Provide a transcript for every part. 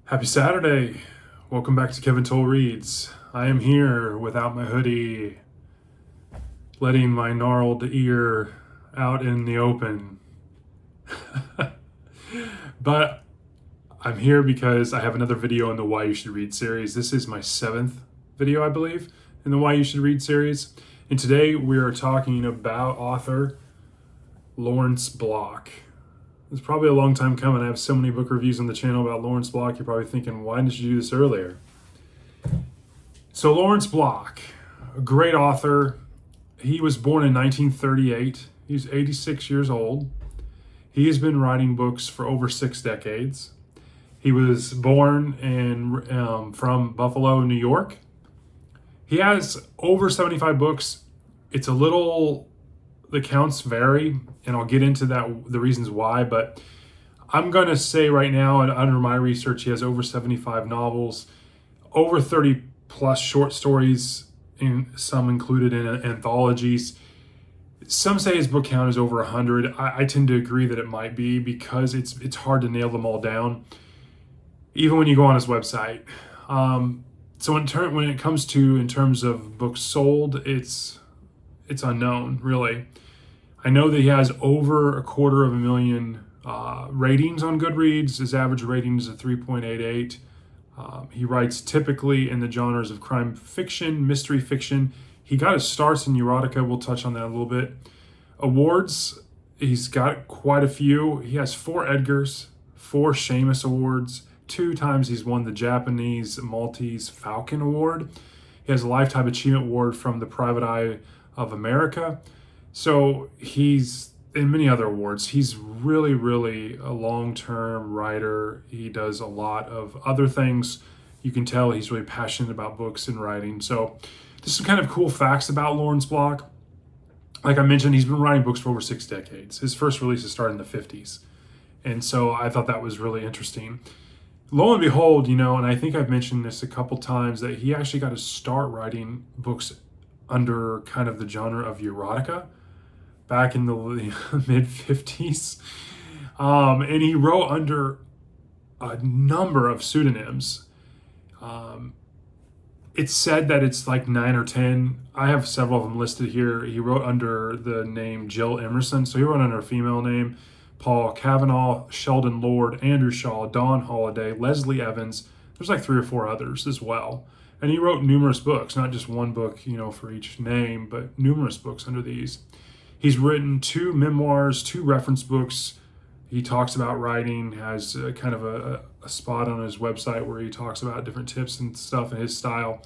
Happy Saturday. Welcome back to Kevin Toll Reads. I am here without my hoodie, letting my gnarled ear out in the open. But I'm here because I have another video in the Why You Should Read series. This is my 7th video, I believe, in the Why You Should Read series. And today we are talking about author Lawrence Block. It's probably a long time coming. I have so many book reviews on the channel about Lawrence Block. You're probably thinking, why didn't you do this earlier? So Lawrence Block, a great author. He was born in 1938. He's 86 years old. He has been writing books for over 6 decades. He was born from Buffalo, New York. He has over 75 books. It's a little, the counts vary, and I'll get into that, the reasons why, but I'm going to say right now, and under my research, he has over 75 novels, over 30 plus short stories, and some included in anthologies. Some say his book count is over 100. I tend to agree that it might be because it's hard to nail them all down, even when you go on his website. So when it comes to in terms of books sold, it's unknown, really. I know that he has over 250,000 ratings on Goodreads. His average rating is a 3.88. He writes typically in the genres of crime fiction, mystery fiction. He got his starts in erotica. We'll touch on that a little bit. Awards, he's got quite a few. He has 4 Edgars, 4 Seamus Awards. 2 times he's won the Japanese Maltese Falcon Award. He has a Lifetime Achievement Award from the Private Eye of America. So he's in many other awards. He's really a long-term writer. He does a lot of other things. You can tell he's really passionate about books and writing. So just some kind of cool facts about Lawrence Block. Like I mentioned, he's been writing books for over 6 decades. His first releases started in the 50s. And so I thought that was really interesting. Lo and behold, and I think I've mentioned this a couple times, that he actually got to start writing books under kind of the genre of erotica back in the mid 50s. And he wrote under a number of pseudonyms. It's said that it's like 9 or 10. I have several of them listed here. He wrote under the name Jill Emerson. So he wrote under a female name. Paul Cavanaugh, Sheldon Lord, Andrew Shaw, Dawn Holiday, Leslie Evans. There's like 3 or 4 others as well. And he wrote numerous books, not just one book, for each name, but numerous books under these. He's written 2 memoirs, 2 reference books. He talks about writing, has kind of a spot on his website where he talks about different tips and stuff in his style.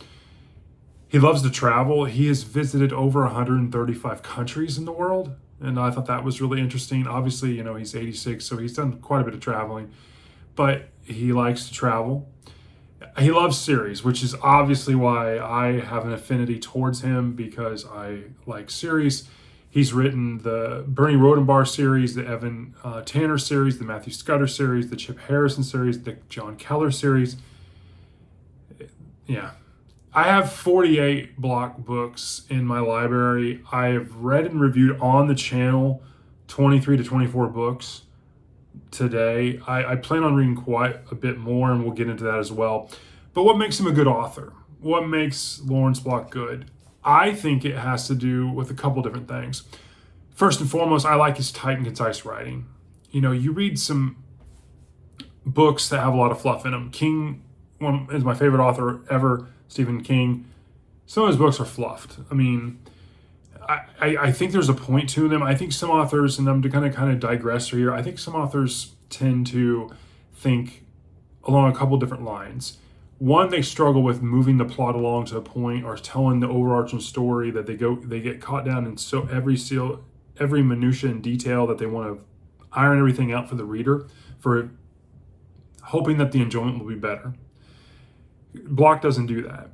He loves to travel. He has visited over 135 countries in the world. And I thought that was really interesting. Obviously, he's 86, so he's done quite a bit of traveling. But he likes to travel. He loves series, which is obviously why I have an affinity towards him, because I like series. He's written the Bernie Rodenbar series, the Evan Tanner series, the Matthew Scudder series, the Chip Harrison series, the John Keller series. Yeah. I have 48 Block books in my library. I have read and reviewed on the channel 23 to 24 books today. I plan on reading quite a bit more, and we'll get into that as well. But what makes him a good author? What makes Lawrence Block good? I think it has to do with a couple different things. First and foremost, I like his tight and concise writing. You read some books that have a lot of fluff in them. King is my favorite author ever, Stephen King. Some of his books are fluffed. I mean, I think there's a point to them. I think some authors, and I'm to kind of digress here, I think some authors tend to think along a couple different lines. One, they struggle with moving the plot along to a point, or telling the overarching story, that they get caught down in so every minutia and detail that they want to iron everything out for the reader, for hoping that the enjoyment will be better. Block doesn't do that.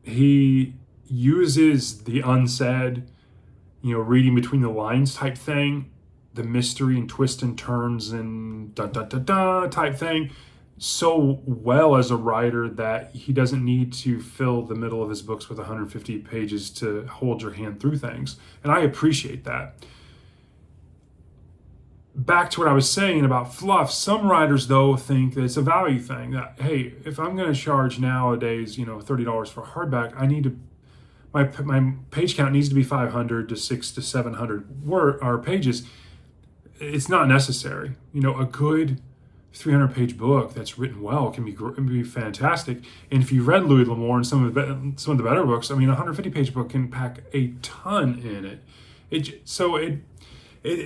He uses the unsaid, reading between the lines type thing, the mystery and twists and turns and da da da da type thing, so well as a writer that he doesn't need to fill the middle of his books with 150 pages to hold your hand through things. And I appreciate that. back to what I was saying about fluff, some writers though think that it's a value thing. That hey, if I'm going to charge nowadays, $30 for a hardback, I need to my page count needs to be 500 to 600 to 700 word or pages. It's not necessary. A good 300-page book that's written well can be fantastic. And if you read Louis L'Amour and some of the better books, a 150-page book can pack a ton in it.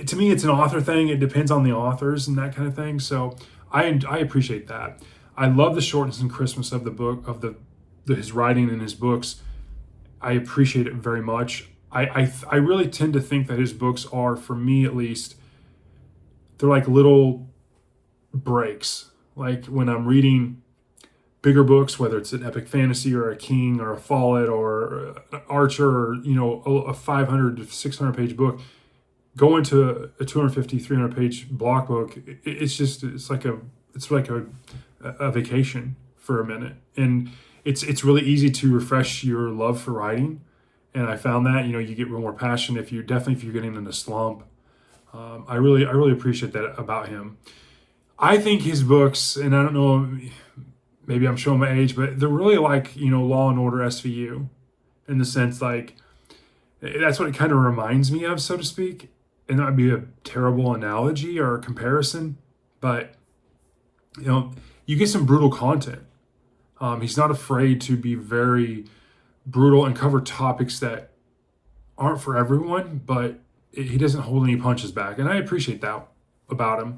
To me, it's an author thing. It depends on the authors and that kind of thing. So I appreciate that. I love the shortness and crispness of the book, of his writing and his books. I appreciate it very much. I really tend to think that his books are, for me at least, they're like little breaks. Like when I'm reading bigger books, whether it's an epic fantasy or a King or a Follett or an Archer or a 500 to 600 page book, going to a 250, 300 page block book, it's like a vacation for a minute. And it's really easy to refresh your love for writing. And I found that, you get real more passion if you're getting in a slump. I really appreciate that about him. I think his books, and I don't know, maybe I'm showing my age, but they're really like, Law and Order SVU, in the sense like, that's what it kind of reminds me of, so to speak. And that would be a terrible analogy or a comparison, but you get some brutal content. He's not afraid to be very brutal and cover topics that aren't for everyone, but he doesn't hold any punches back. And I appreciate that about him.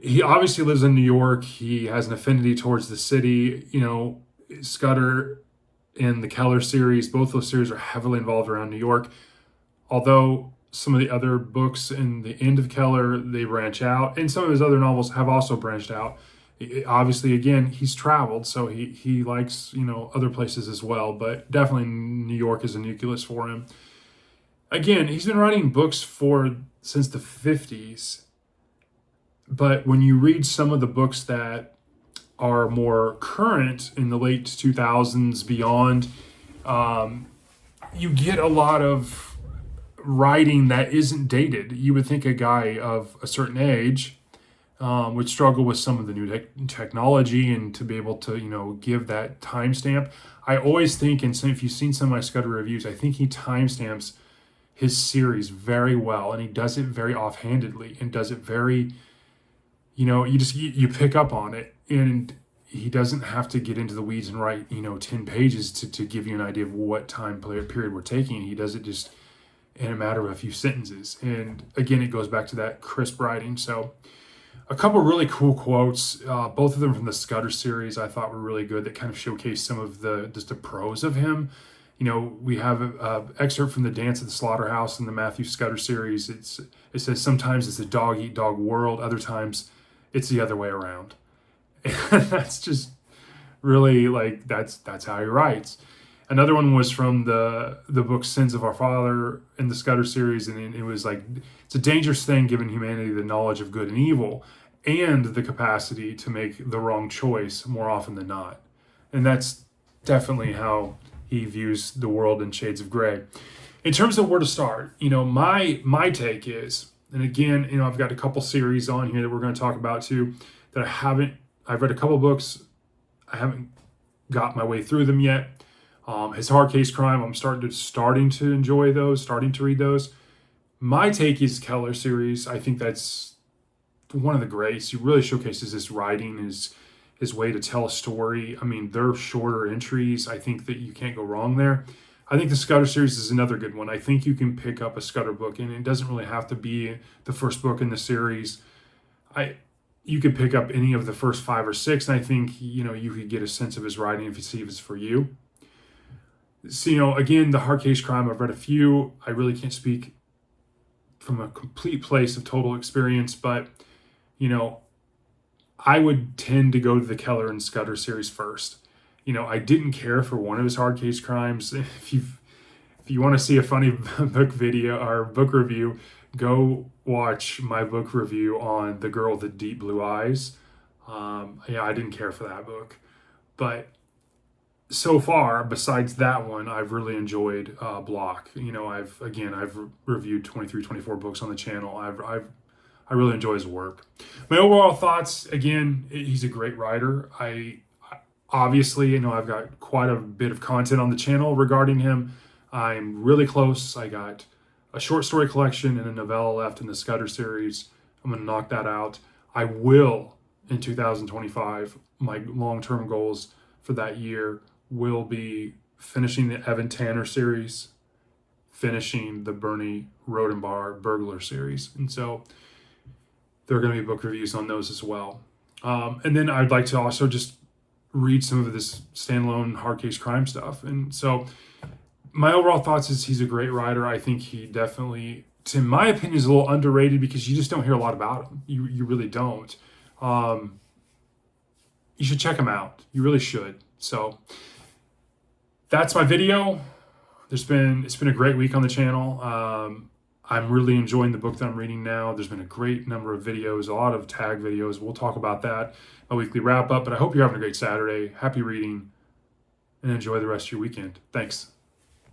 He obviously lives in New York. He has an affinity towards the city. Scudder and the Keller series, both those series are heavily involved around New York. Although some of the other books in the end of Keller, they branch out. And some of his other novels have also branched out. Obviously, again, he's traveled, so he likes, other places as well. But definitely New York is a nucleus for him. Again, he's been writing books since the 50s. But when you read some of the books that are more current in the late 2000s beyond, you get a lot of writing that isn't dated. You would think a guy of a certain age would struggle with some of the new technology and to be able to, give that timestamp. I always think, and if you've seen some of my Scudder reviews, I think he timestamps his series very well, and he does it very offhandedly and does it very, you pick up on it, and he doesn't have to get into the weeds and write, 10 pages to give you an idea of what time period we're taking. He does it just in a matter of a few sentences. And again, it goes back to that crisp writing. So a couple really cool quotes, both of them from the Scudder series, I thought were really good, that kind of showcased some of the prose of him. We have an excerpt from The Dance at the Slaughterhouse in the Matthew Scudder series. It says, sometimes it's a dog-eat-dog world, other times it's the other way around. And that's just really that's how he writes. Another one was from the book Sins of Our Father in the Scudder series, and it was like, it's a dangerous thing giving humanity the knowledge of good and evil and the capacity to make the wrong choice more often than not. And that's definitely how he views the world in shades of gray. In terms of where to start, my take is, and again, I've got a couple series on here that we're going to talk about too, that I've read a couple books. I haven't got my way through them yet. His Hard Case Crime, I'm starting to enjoy those, starting to read those. My take is Keller series. I think that's one of the greats. He really showcases his writing, his way to tell a story. They're shorter entries. I think that you can't go wrong there. I think the Scudder series is another good one. I think you can pick up a Scudder book, and it doesn't really have to be the first book in the series. You could pick up any of the first 5 or 6, and I think, you could get a sense of his writing if you see if it's for you. So, again, the Hard Case Crime, I've read a few. I really can't speak from a complete place of total experience, but, I would tend to go to the Keller and Scudder series first. I didn't care for one of his Hard Case Crimes. If you want to see a funny book video or book review, go watch my book review on The Girl with the Deep Blue Eyes. I didn't care for that book, but so far, besides that one, I've really enjoyed Block. I've reviewed 23, 24 books on the channel. I've I really enjoy his work. My overall thoughts, again, he's a great writer. Obviously, I've got quite a bit of content on the channel regarding him. I'm really close. I got a short story collection and a novella left in the Scudder series. I'm going to knock that out. I will, in 2025, my long-term goals for that year will be finishing the Evan Tanner series, finishing the Bernie Rodenbar burglar series. And so there are going to be book reviews on those as well. And then I'd like to also just read some of this standalone hard case crime stuff. And so my overall thoughts is he's a great writer. I think he definitely, in my opinion, is a little underrated because you just don't hear a lot about him. You really don't. You should check him out. You really should. So that's my video. It's been a great week on the channel. I'm really enjoying the book that I'm reading now. There's been a great number of videos, a lot of tag videos. We'll talk about that, a weekly wrap up. But I hope you're having a great Saturday. Happy reading, and enjoy the rest of your weekend. Thanks.